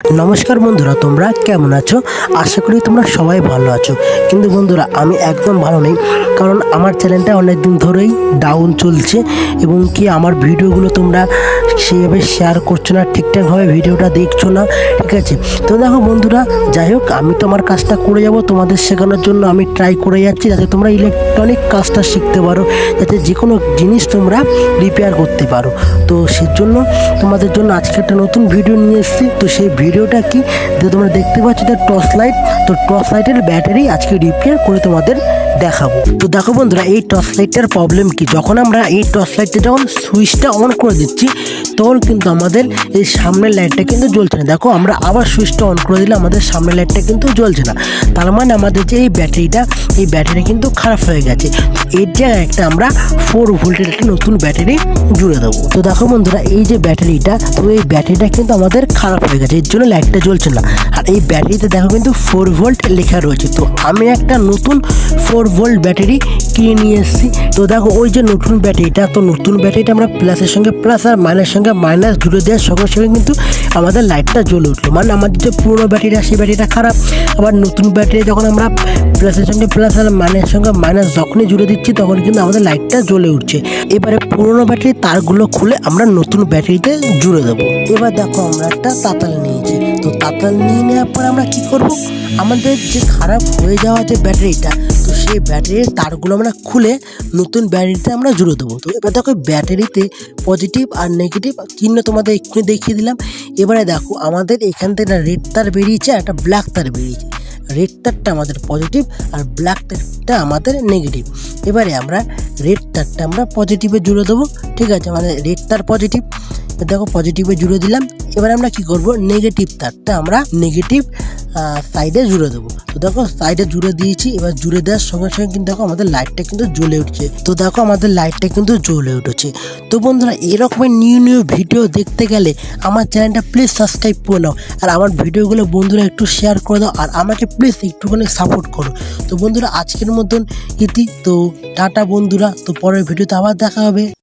নমস্কার বন্ধুরা, তোমরা কেমন আছো? আশা করি তোমরা সবাই ভালো আছো। কিন্তু বন্ধুরা, আমি একদম ভালো নেই, কারণ আমার চ্যানেলটা অনেক দিন ধরেই ডাউন চলছে এবং কি আমার ভিডিওগুলো তোমরা সেইভাবে শেয়ার করছো না, ঠিকঠাকভাবে ভিডিওটা দেখছো না। ঠিক আছে, তো দেখো বন্ধুরা, যাই হোক, আমি তো আমার কাজটা করে যাব, তোমাদের শেখানোর জন্য আমি ট্রাই করে যাচ্ছি যাতে তোমরা ইলেকট্রনিক কাজটা শিখতে পারো, যাতে যে কোনো জিনিস তোমরা রিপেয়ার করতে পারো। তো সেজন্য তোমাদের জন্য আজকে একটা নতুন ভিডিও নিয়ে এসেছি। তো সেই ভিডিওটা কি যে তোমরা দেখতে পাচ্ছ, যে টর্চ লাইট। তো টর্চ লাইটের ব্যাটারি আজকে রিপেয়ার করে তোমাদের দেখাবো। তো দেখো বন্ধুরা, এই টর্চ লাইটটার প্রবলেম কি, যখন আমরা এই টর্চ লাইটটা যখন সুইচটা অন করে দিচ্ছি তখন কিন্তু আমাদের এই সামনের লাইটটা কিন্তু জ্বলছে না। দেখো, আমরা আবার সুইচটা অন করে দিলে আমাদের সামনের লাইটটা কিন্তু জ্বলছে না। তার মানে আমাদের যে এই ব্যাটারি কিন্তু খারাপ হয়ে গেছে। এর জায়গায় একটা আমরা 4 ভোল্টের একটা নতুন ব্যাটারি জুড়ে দেবো। তো দেখো বন্ধুরা, এই যে ব্যাটারিটা, তো এই ব্যাটারিটা কিন্তু আমাদের খারাপ হয়ে গেছে, এর জন্য লাইটটা জ্বলছে না। আর এই ব্যাটারিতে দেখো কিন্তু 4 ভোল্ট লেখা রয়েছে। তো আমি একটা নতুন 4 ভোল্ট ব্যাটারি কিনে নিয়ে এসেছি। তো দেখো, ওই যে নতুন ব্যাটারিটা, তো নতুন ব্যাটারিটা আমরা প্লাসের সঙ্গে প্লাস আর মাইনাসের সঙ্গে মাইনাস জুড়ে দেওয়ার সঙ্গে সঙ্গে কিন্তু আমাদের লাইটটা জ্বলে উঠলো। মানে আমাদের যে পুরোনো ব্যাটারিটা, সেই ব্যাটারিটা খারাপ। আবার নতুন ব্যাটারি যখন আমরা প্লাসের সঙ্গে প্লাস আর মাইনাসের সঙ্গে মাইনাস যখনই জুড়ে দিচ্ছি তখন কিন্তু আমাদের লাইটটা জ্বলে উঠছে। এবারে পুরোনো ব্যাটারির তারগুলো খুলে আমরা নতুন ব্যাটারিতে জুড়ে দেবো। এবার দেখো, আমরা একটা তাতাল নিয়েছি। তো তাতাল নিয়ে নেওয়ার পর আমরা কি করব, আমাদের যে খারাপ হয়ে যাওয়া যে ব্যাটারিটা, তো সেই ব্যাটারির তারগুলো আমরা খুলে নতুন ব্যাটারিতে আমরা জুড়ে দেবো। তো এবার দেখো, ব্যাটারিতে পজিটিভ আর নেগেটিভ চিহ্ন তোমাদের এক্ষুনি দেখিয়ে দিলাম। এবারে দেখো, আমাদের এখান থেকে একটা রেড তার বেরিয়েছে, একটা ব্ল্যাক তার বেরিয়েছে। রেড তারটা আমাদের পজিটিভ আর ব্ল্যাক তারটা আমাদের নেগেটিভ। এবারে আমরা রেড তারটা আমরা পজিটিভে জুড়ে দেবো। ঠিক আছে, মানে রেড তার পজিটিভ, দেখো পজিটিভে জুড়ে দিলাম। এবার আমরা কি করব, নেগেটিভ তারটা আমরা নেগেটিভ সাইডে জুড়ে দেবো। তো দেখো, সাইডে জুড়ে দিয়েছি। এবার জুড়ে দেওয়ার সঙ্গে সঙ্গে কিন্তু দেখো আমাদের লাইটটা কিন্তু জ্বলে উঠছে। তো দেখো, আমাদের লাইটটা কিন্তু জ্বলে উঠেছে। তো বন্ধুরা, এরকমের নিউ ভিডিও দেখতে গেলে আমার চ্যানেলটা প্লিজ সাবস্ক্রাইব করে নাও, আর আমার ভিডিওগুলো বন্ধুরা একটু শেয়ার করে দাও, আর আমাকে প্লিজ একটুখানি সাপোর্ট করো। তো বন্ধুরা, আজকের মতন ইতি। তো টাটা বন্ধুরা, তো পরের ভিডিওতে আবার দেখা হবে।